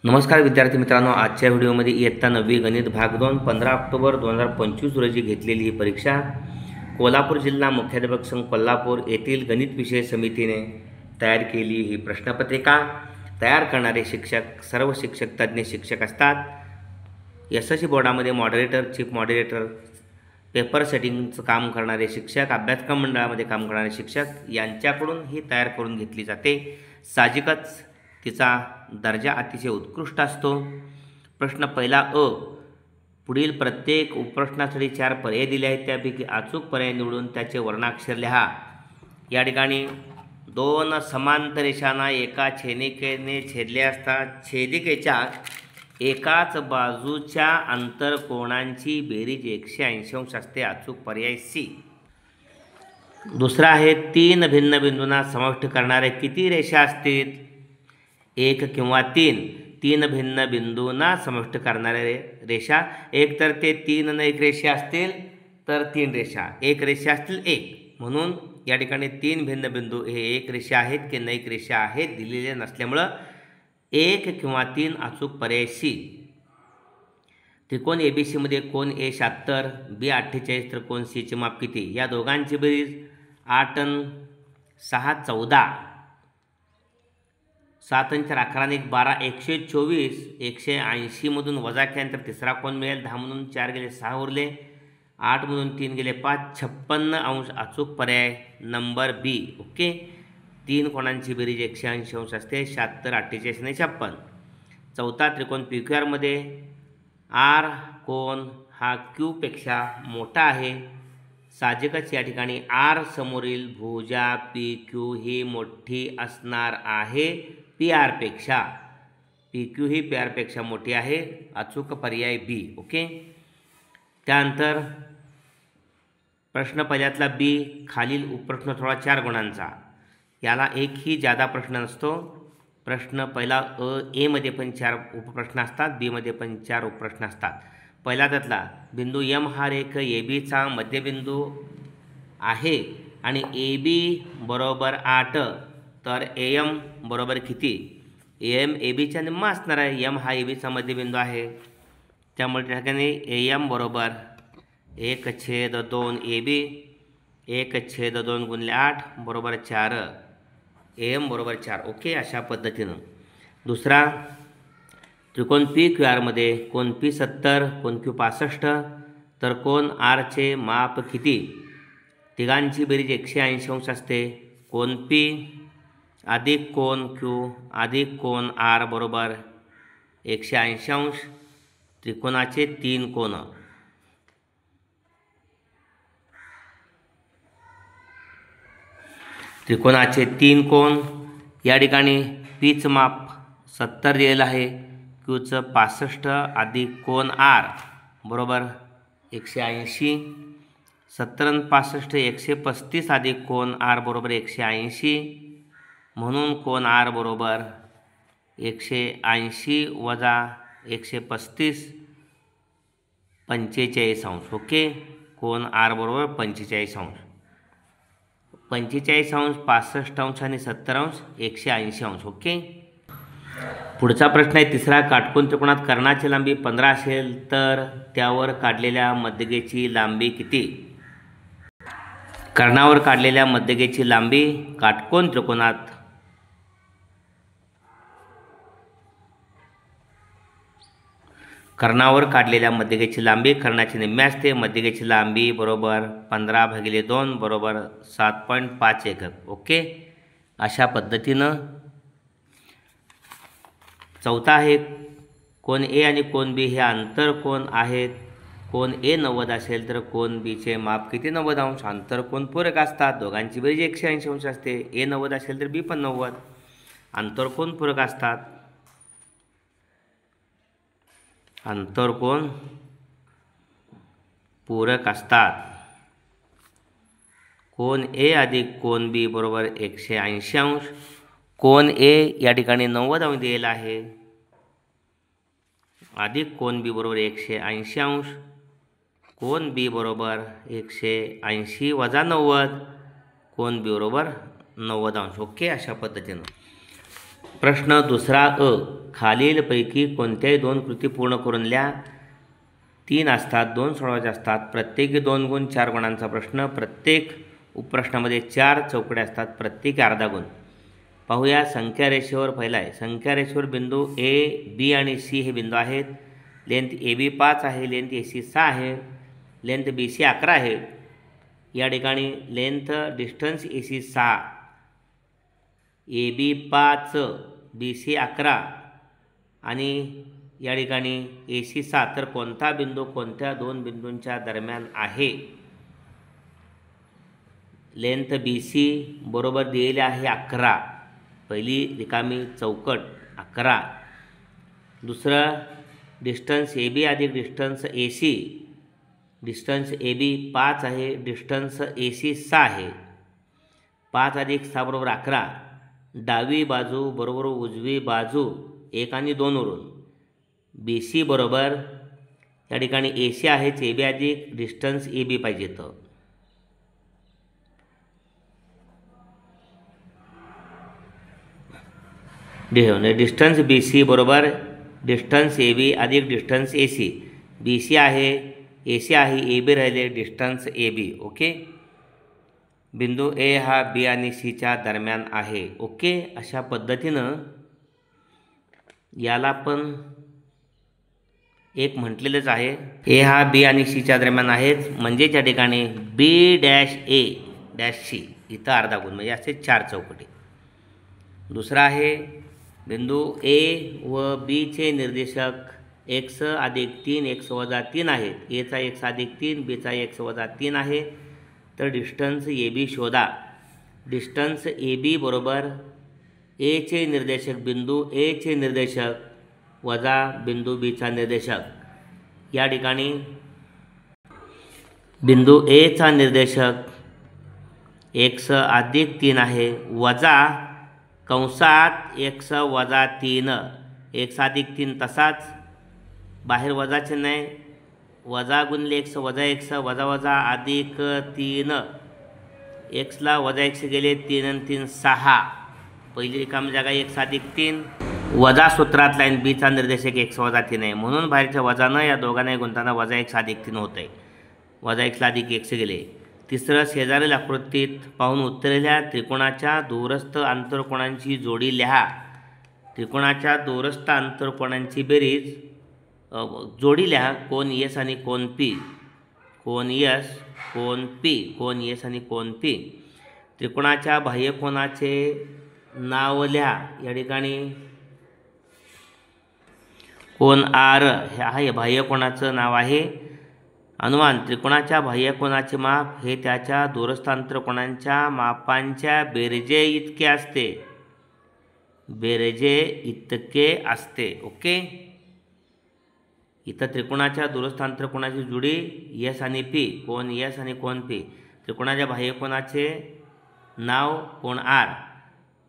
नमस्कार विद्यार्थी मित्रांनो, आजच्या व्हिडिओमध्ये इयत्ता 9वी गणित भाग 2 15 ऑक्टोबर 2025 रोजी घेतलेली ही परीक्षा कोल्हापूर जिल्हा मुख्याध्यापक संघ कोल्हापूर येथील गणित विषय समितीने तयार केली। ही प्रश्नपत्रिका तयार करणारे शिक्षक सर्व शिक्षक तज्ञ शिक्षक असतात। यशस्वी बोर्डामध्ये मॉडरेटर, चीफ मॉडरेटर, पेपर सेटिंगचं काम करणारे शिक्षक, अभ्यासक्रम मंडळामध्ये काम करणारे शिक्षक यांच्याकडून ही तयार करून घेतली जाते। साहजिकच तिचा दर्जा अतिशय उत्कृष्ट असतो। प्रश्न पहिला अ, पुढील प्रत्येक उपप्रश्नासाठी 4 पर्याय दिले आहेत, त्यापैकी अचूक पर्याय निवडून त्याचे वर्णाक्षर लिहा। या ठिकाणी 2 समांतर रेषांना एका छेदिकेने छेदले असता छेदिकेच्या एकाच बाजूच्या अंतरकोनांची बेरीज 180 अंश असते। अचूक पर्याय सी। दुसरा आहे 3 भिन्न बिंदूंना समाविष्ट करणारे किती रेषा असतील? 1 किंवा 3 भिन्न बिंदूंना समाविष्ट करणारे रेषा, एक तर ते 3 न 1 रेषा असतील तर 3 रेषा, 1 रेषा असतील 1, म्हणून या ठिकाणी 3 भिन्न बिंदू हे 1 रेषा आहेत की 1 रेषा आहेत दिलेले नसल्यामुळं 1 किंवा 3 अचूक पर्याय सी। त्रिकोण ABC मध्ये कोन A 76, B 48 तर कोन C चे माप किती? या दोघांची बेरीज 8 अन् 6 14, 7 अन् 4 11 आणि 1 12, 124, 180 मधून वजा केल्यानंतर तिसरा कोन मिळेल। 10 मधून 4 गेले 6 उरले, 8 मधून 3 गेले 5, 56 अंश अचूक पर्याय नंबर बी। ओके, 3 कोणांची बेरीज 180 अंश असते, 76, 48 आणि 56। चौथा त्रिकोण PQR मध्ये आर कोन हा क्यू पेक्षा मोठा आहे। साहजिकच या ठिकाणी आर समोरील भुजा PQ ही मोठी असणार आहे PR पेक्षा, PQ ही PR पेक्षा मोठी आहे। अचूक पर्याय बी। ओके, त्यानंतर प्रश्न पहिल्यातला बी, खालील उपप्रश्न थोडा 4 गुणांचा, याला एकही जादा प्रश्न नसतो। प्रश्न पहिला A मध्ये पण 4 उपप्रश्न असतात, B मध्ये पण 4 उपप्रश्न असतात। पहिला त्यातला बिंदू M हा रेख ABचा मध्यबिंदू आहे आणि AB बरोबर 8, तर AM बरोबर किती? AM ABच्या निम्मा असणार आहे। M हा ABचा मध्यबिंदू आहे, त्यामुळे त्या ठिकाणी AM बरोबर 1/2 AB, 1/2 गुणिले 8 बरोबर 4, AM बरोबर 4। ओके, अशा पद्धतीनं। दुसरा त्रिकोण PQR मध्ये कोन P 70, कोन Q 65, तर कोन R चे माप किती? तिघांची बेरीज 180 अंश असते। कोन P अधिक कोन Q अधिक कोन R बरोबर 180 अंश। त्रिकोणाचे 3 कोन, त्रिकोणाचे 3 कोन, या ठिकाणी Pचं माप 70 दिलेलं आहे, Qचं 65 अधिक कोन R बरोबर 180, 70 आणि 65 135 अधिक कोन R बरोबर 180, म्हणून कोन R बरोबर 180 वजा 135 45 अंश। ओके, कोन R बरोबर 45 अंश, 45 अंश, 65 अंश आणि 70 अंश 180 अंश। ओके, पुढचा प्रश्न आहे तिसरा, काटकोन त्रिकोणात कर्णाची लांबी 15 असेल तर त्यावर काढलेल्या मध्यगेची लांबी किती? कर्णावर काढलेल्या मध्यगेची लांबी काटकोन त्रिकोणात कर्णावर काढलेल्या मध्यगेची लांबी कर्णाची निम्मी असते। मध्यगेची लांबी बरोबर 15/2 बरोबर 7.5 एकक। ओके, अशा पद्धतीनं। चौथा आहे कोन A आणि कोन B हे आंतरकोन आहेत। कोन A 90 असेल तर कोन B चे माप किती? 90 अंश। आंतरकोन पूरक असतात, दोघांची बेरीज 180 अंश असते। A 90 असेल तर B पण 90, आंतरकोन पूरक असतात, आंतरकोन पूरक असतात। कोन A अधिक कोन B बरोबर 180 अंश। कोन A या ठिकाणी 90 अंश दिलेला आहे, अधिक कोन B बरोबर 180 अंश। कोन B बरोबर 180 वजा 90, कोन B बरोबर 90 अंश। ओके, अशा पद्धतीनं। प्रश्न दुसरा अ, खालीलपैकी कोणत्याही 2 कृती पूर्ण करून लिहा. 3 असतात, 2 सोडवायचे असतात. प्रत्येकी 2 गुण, 4 गुणांचा प्रश्न. प्रत्येक उपप्रश्नामध्ये 4 चौकड्या असतात, प्रत्येकी अर्धा गुण. पाहूया संख्या रेषेवर. पहिला आहे संख्या रेषेवर बिंदू ए, बी आणि सी हे बिंदू आहेत. लेंथ ए बी 5 आहे, लेंथ ए सी 6 आहे, लेंथ बी सी 11 आहे. या ठिकाणी length distance A C 6, A B 5, B C 11 आणि या ठिकाणी ए सी 6. तर कोणता बिंदू कोणत्या 2 बिंदूंच्या दरम्यान आहे? लेंथ बी सी बरोबर दिलेली आहे 11. पहिली रिकामी चौकट 11. दुसरं डिस्टन्स ए बी अधिक distance A C. Distance A B 5 आहे, डिस्टन्स ए सी 6 आहे. 5 अधिक 6 बरोबर 11. डावी बाजू बरोबर उजवी बाजू 1 आणि 2 वरून. बी सी बरोबर या ठिकाणी ए सी आहेच, ए बी अधिक डिस्टन्स ए बी पाहिजे. तर डिस्टन्स बी सी बरोबर डिस्टन्स ए बी अधिक distance A C. B C आहे, ए सी आहे, ए बी राहिले, डिस्टन्स ए बी. ओके. बिंदू ए हा बी आणि सीच्या दरम्यान आहे. ओके. अशा पद्धतीनं याला पण एक म्हटलेलंच आहे. ए हा बी आणि सीच्या दरम्यान आहेच, म्हणजे त्या ठिकाणी बी डॅश ए डॅश सी इथं अर्धा गुण, म्हणजे असे 4 चौकटी. दुसरा आहे बिंदू ए व बीचे निर्देशक x अधिक 3 x वजा 3 आहेत. एचा x अधिक 3, बीचा x वजा 3 आहे. तर डिस्टन्स ए बी शोधा. डिस्टन्स ए बी बरोबर एचे निर्देशक बिंदू एचे निर्देशक वजा बिंदू बीचा निर्देशक. या ठिकाणी बिंदू एचा निर्देशक x अधिक 3 आहे, वजा कंसात x वजा 3. x अधिक 3 तसाच, बाहेर वजा चिन्ह आहे, वजा गुणिले x वजा x, वजा वजा अधिक 3. एक्सला वजा x गेले, 3 आणि 3 6. पहिली रिकामी जागा x अधिक 3. वजा सूत्रात लाईन बीचा निर्देशक x वजा 3 आहे, म्हणून बाहेरच्या वजानं या दोघांनाही गुणताना वजा x अधिक 3 होत आहे. वजा x ला अधिक x गेले. तिसरं शेजारील आकृतीत पाहून उत्तरेल्या त्रिकोणाच्या दूरस्थ आंतरकोणांची जोडी लिहा. त्रिकोणाच्या दूरस्थ आंतरकोणांची बेरीज जोडी लिहा. कोन एस आणि कोन पी. कोन एस, कोन पी, कोन एस आणि कोन पी. त्रिकोणाच्या बाह्यकोनाचे नाव लिहा. या ठिकाणी कोन आर हे आहे बाह्यकोनाचं नाव आहे. अनुमान त्रिकोणाच्या बाह्यकोनाचे माप हे त्याच्या दूरस्थ आंतरकोणांच्या मापांच्या बेरजे इतके असते. बेरजे इतके असते. ओके. इथं त्रिकोणाच्या दूरस्थ आंतरकोणाची जोडी एस आणि पी, कोन एस आणि कोन पी. त्रिकोणाच्या बाह्यकोनाचे नाव कोन आर.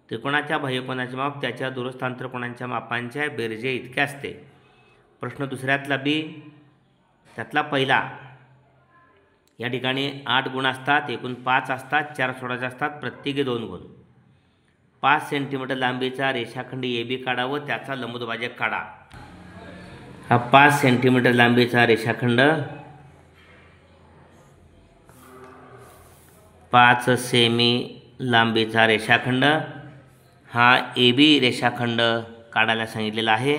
त्रिकोणाच्या बाह्यकोनाचे माप त्याच्या दूरस्थ आंतरकोणांच्या मापांच्या बेरजे इतके असते. प्रश्न दुसऱ्यातला बी, त्यातला पहिला. या ठिकाणी 8 गुण असतात, एकूण 5 असतात, 4 सोडायचे असतात, प्रत्येकी 2 गुण. 5 सेंटीमीटर लांबीचा रेषाखंड ए बी काढा व त्याचा लंबदुभाजक काढा. हा 5 सेंटीमीटर लांबीचा रेषाखंड, 5 सेमी लांबीचा रेषाखंड हा ए बी रेषाखंड काढायला सांगितलेला आहे.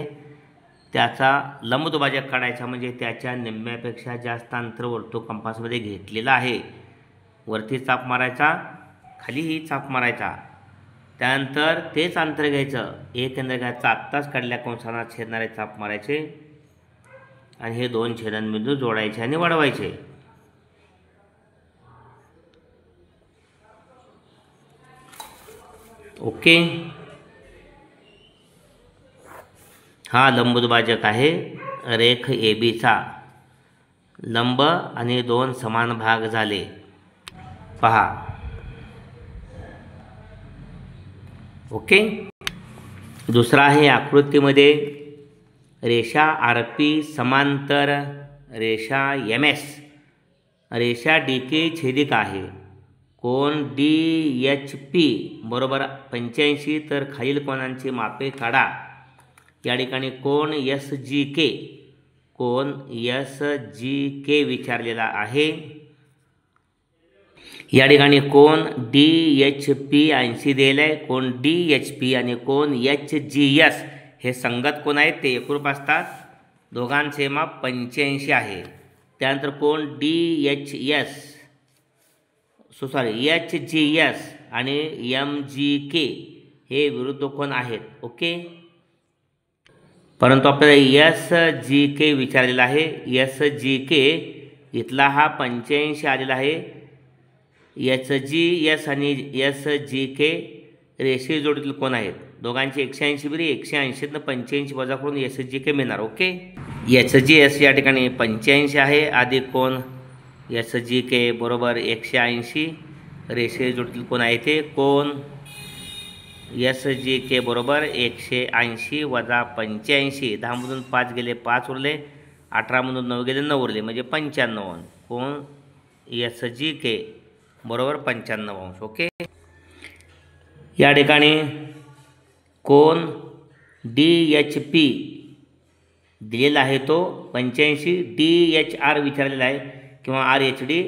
त्याचा लंबदुभाजक काढायचा, म्हणजे त्याच्या निम्म्यापेक्षा जास्त अंतर वर्तुळ कंपासमध्ये घेतलेला आहे. वरती चाप मारायचा, खालीही चाप मारायचा. त्यानंतर तेच अंतर घ्यायचं, एक केंद्र घ्यायचं, आत्ताच काढल्या कंसांना छेदणारे चाप मारायचे आणि हे 2 छेदनबिंदू जोडायचे आणि वाढवायचे. ओके. हा लंबदुभाजक आहे रेख ए बीचा. लंब आणि 2 समान भाग झाले. पहा. ओके. दुसरा आहे आकृतीमध्ये रेषा आर पी समांतर रेषा एम एस. रेषा डी के छेदिका आहे. कोन डी एच पी बरोबर 85. तर खालील कोणांची मापे काढा. या ठिकाणी कोण SGK, कोण SGK विचारलेला आहे. या ठिकाणी कोण DHP 80 दिलेलं आहे, कोण DHP आणि कोण HGS हे संगत कोण आहेत ते एकरूप असतात, दोघांचे माप 85 आहे. त्यानंतर कोण HGS आणि MGK हे विरुद्ध कोण आहेत. ओके, परंतु आपल्याला SGK विचारलेला आहे. SGK इथला हा 85 आलेला आहे. HGS आणि SGK रेषीय जोडीतील कोण आहेत, दोघांची 180 बेरीज 180 85 वजा करून SGK मिळणार. ओके, HGS या ठिकाणी 85 आहे अधिक कोण SGK बरोबर 180, रेषीय जोडीतील कोण आहे ते कोण SGK बरोबर 180 वजा 85, 10 मधून 5 गेले 5 उरले, 18 मधून 9 गेले 9 उरले म्हणजे 95. कोण SGK बरोबर 95. ओके, या ठिकाणी कोण DHP दिलेला आहे तो 85, DHR विचारलेला आहे किंवा RHD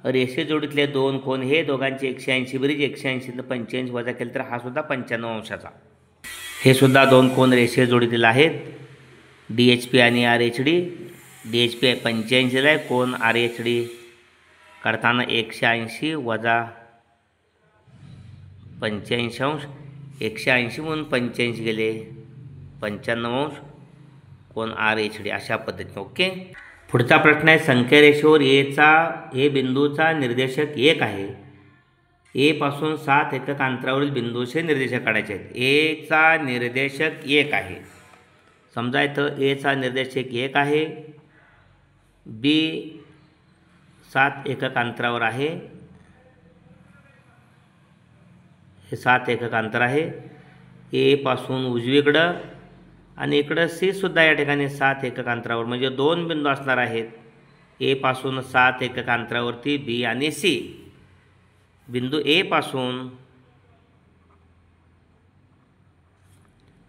रेषे जोडीतले दोन कोण हे दोघांची 180 बेरीज 180 85 वजा केले तर हा सुद्धा 95 अंशाचा. हे सुद्धा दोन कोण रेषे जोडीतील आहेत, DHP आणि RHD. DHP 85 आहे, कोण RHD करताना 180 वजा 85 अंश, 180 म्हणून 85 गेले 95 अंश, कोण RHD अशा पद्धतीने. ओके, पुढचा प्रश्न आहे संख्या रेषेवर ए बिंदूचा निर्देशक 1 आहे. ए पासून 7 एकक अंतरावरील बिंदूचे निर्देशक काढायचे आहेत. ए चा निर्देशक 1 आहे. समजा इथं ए चा निर्देशक 1 आहे, बी 7 एकक अंतरावर आहे, हे 7 एकक अंतर आहे. ए पासून उजवीकडं आणि इकडं सी सुद्धा या ठिकाणी 7 एकक अंतरावर, म्हणजे दोन बिंदू असणार आहेत. ए पासून 7 एकक अंतरावरती बी आणि सी. बिंदू ए पासून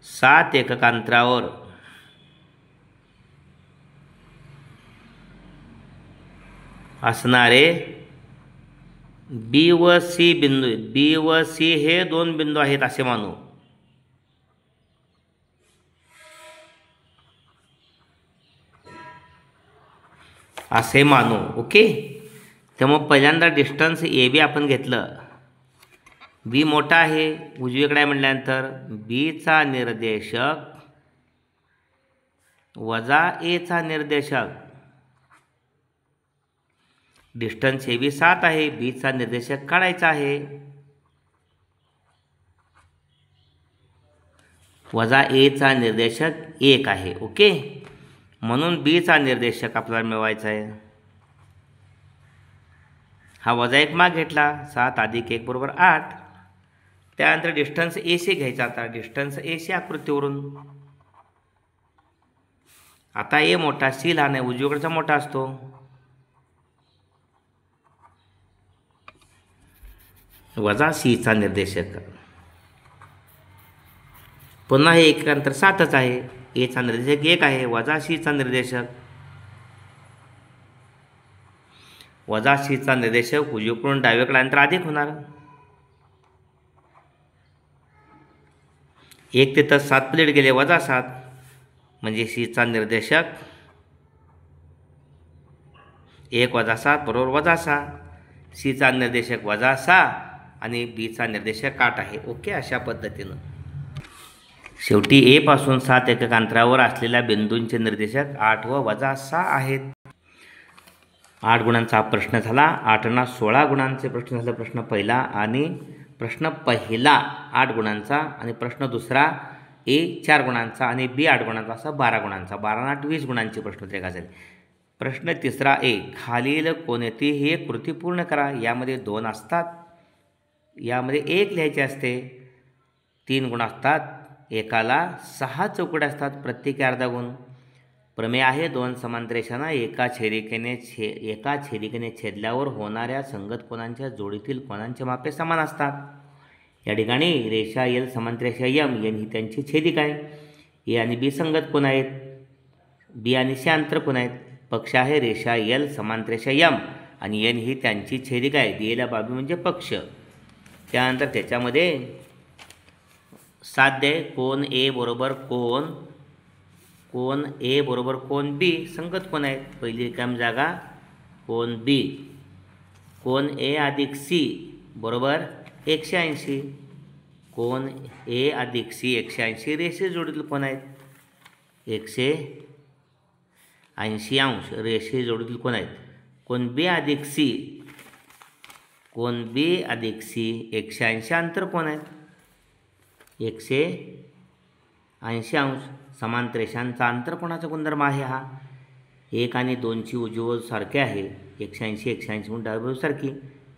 7 एकक अंतरावर असणारे बी व सी बिंदू, बी व सी हे दोन बिंदू आहेत असे मानू. असे मानू. ओके, त्यामुळे पहिल्यांदा डिस्टन्स ए बी आपण घेतलं. बी मोठा आहे, उजवीकडे आहे म्हटल्यानंतर बीचा निर्देशक वजा एचा निर्देशक. डिस्टन्स ए बी 7 आहे, बीचा निर्देशक काढायचा आहे, वजा एचा निर्देशक 1 आहे. ओके, म्हणून बीचा निर्देशक आपल्याला मिळवायचा आहे. हा वजा 1 माग घेतला, 7 अधिक 1 बरोबर 8. त्यानंतर डिस्टन्स ए सी घ्यायचा. आता डिस्टन्स ए सी आकृतीवरून आता ए मोठा, सी लहान आहे, उजवीकडचा मोठा असतो. वजा सीचा निर्देशक. पुन्हा हे एक अंतर 7च आहे, एचा निर्देशक 1 आहे, वजा सीचा निर्देशक, वजा सीचा निर्देशक उजवीकडून डावीकडे अंतर अधिक होणार. 1 ते 7 प्लेट गेले वजा 7, म्हणजे सीचा निर्देशक 1 वजा 7 बरोबर वजा 6. सीचा निर्देशक वजा 6 आणि बीचा निर्देशक 8 आहे. ओके, अशा पद्धतीनं शेवटी ए पासून 7 एकक अंतरावर असलेल्या बिंदूंचे निर्देशक 8 व वजा 6 आहेत. 8 गुणांचा हा प्रश्न झाला. 8 ना 16 गुणांचे प्रश्न झाले. प्रश्न पहिला आणि प्रश्न पहिला 8 गुणांचा आणि प्रश्न दुसरा ए 4 गुणांचा आणि बी 8 गुणांचा, असा 12 गुणांचा. 12 ना 20 गुणांचे प्रश्न ते झाले. प्रश्न तिसरा ए, खालील कोणतीही एक कृती पूर्ण करा. यामध्ये 2 असतात, यामध्ये 1 लिहायचे असते. 3 गुण असतात, एकाला 6 चौकड्या असतात, प्रत्येकी अर्धा गुण. प्रमेय आहे 2 समांतर रेषांना एका छेदिकेने छेदल्यावर होणाऱ्या संगत कोणांच्या जोडीतील कोणांचे मापे समान असतात. या ठिकाणी रेषा एल समांतर रेषा एम एन ही त्यांची छेदिका आहे. ए आणि बी संगत कोण आहेत, बी आणि सी आंतरकोन आहेत. पक्ष आहे रेषा एल समांतरेषा एम आणि एन ही त्यांची छेदिका आहे. दिलेल्या बाबी म्हणजे पक्ष. त्यानंतर त्याच्यामध्ये साध्य आहे कोन ए बरोबर कोन ए बरोबर कोन बी संगत कोण आहेत. पहिली रिकामी जागा कोन बी. कोन ए अधिक सी बरोबर 180. कोन ए अधिक सी 180 रेषे जोडीतील कोण आहेत. 180 अंश रेषे जोडीतील कोण आहेत. कोन बी अधिक सी 180 अंतर कोण आहेत. 180 अंश. समांतर रेषांचा अंतरकोणाचा गुणधर्म आहे हा. 1 आणि 2ची उजवी बाजू सारखी आहे. 180 म्हणून डावी बाजू सारखी.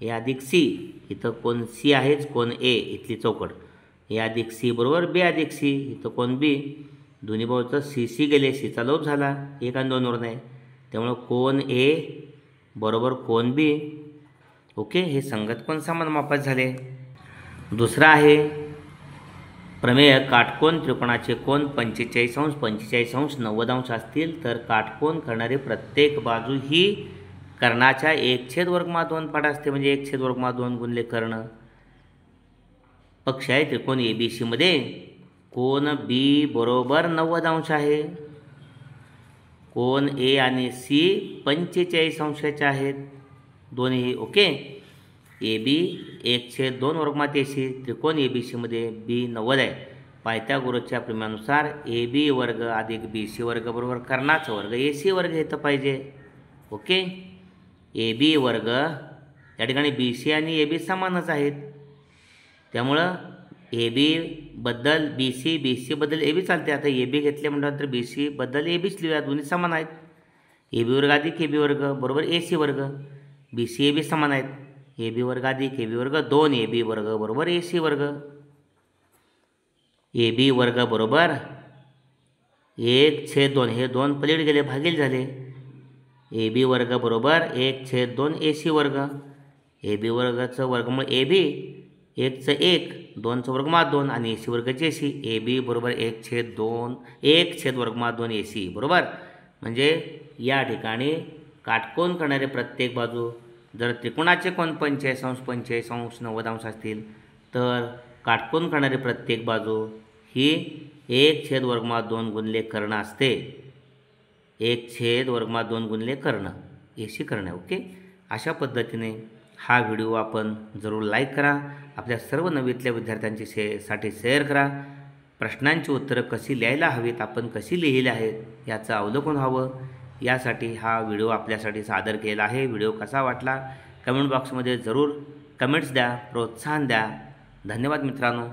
ए अधिक सी इथं कोण सी आहेच. कोण ए इथली चौकट. ए अधिक सी बरोबर बी अधिक सी इथं कोण बी. दोन्ही बाजूचं सी गेले. सीचा लोप झाला 1 आणि 2 वर नाही. त्यामुळं कोण ए बरोबर कोण बी. ओके, हे संगत कोण समान मापात झाले. दुसरा आहे प्रमेय काटकोन त्रिकोणाचे कोन 45 अंश 90 अंश असतील तर काटकोन करणारी प्रत्येक बाजू ही कर्णाच्या 1/2 पाठ असते. म्हणजे 1/2 गुणले कर्ण. पक्ष आहे त्रिकोण ABC मध्ये कोन बी बरोबर 90 अंश आहे. कोन ए आणि सी 45 अंशाचे आहेत दोन्ही. Okay, A B 1/2 AC. त्रिकोण ABC मध्ये बी 90 आहे. पायथागोरसच्या प्रमेयानुसार ए बी वर्ग अधिक बी सी वर्ग बरोबर कर्णाचा वर्ग AC वर्ग येतं पाहिजे. ओके, ए बी वर्ग या ठिकाणी बी सी आणि ए बी समानच आहेत. त्यामुळं ए बी बद्दल बी सी बद्दल ए बी चालते. आता ए बी घेतले म्हटल्यानंतर बी सी बद्दल ए बीच लिहूया. दोन्ही समान आहेत. ए बी वर्ग अधिक ए बी वर्ग बरोबर AC वर्ग. बी सी ए बी समान आहेत. ए बी वर्ग अधिक ए बी वर्ग 2 ए बी वर्ग बरोबर AC वर्ग. ए बी वर्ग बरोबर 1/2 हे 2 पलीकडे गेले भागील झाले. ए बी वर्ग बरोबर 1/2 AC वर्ग. ए बी वर्गाचं वर्गमूळ ए बी 1/1 2चं वर्गमूळ 2 आणि AC वर्गाचे AC. ए बी बरोबर 1/2 AC बरोबर. म्हणजे या ठिकाणी काटकोन करणारे प्रत्येक बाजू जर त्रिकोणाचे कोन 45 अंश 90 अंश असतील तर काटकोन करणारी प्रत्येक बाजू ही 1/2 गुणले कर्ण असते. 1/2 गुणले कर्ण AC कर्ण. ओके, अशा पद्धतीने हा व्हिडिओ आपण जरूर लाईक करा. आपल्या सर्व नववीतल्या विद्यार्थ्यांची साठी शेअर करा. प्रश्नांची उत्तरं कशी लिहायला हवीत, आपण कशी लिहिली आहेत याचं अवलोकन व्हावं यासाठी हा व्हिडिओ आपल्यासाठी सादर केला आहे. व्हिडिओ कसा वाटला कमेंट बॉक्समध्ये जरूर कमेंट्स द्या, प्रोत्साहन द्या. धन्यवाद मित्रांनो.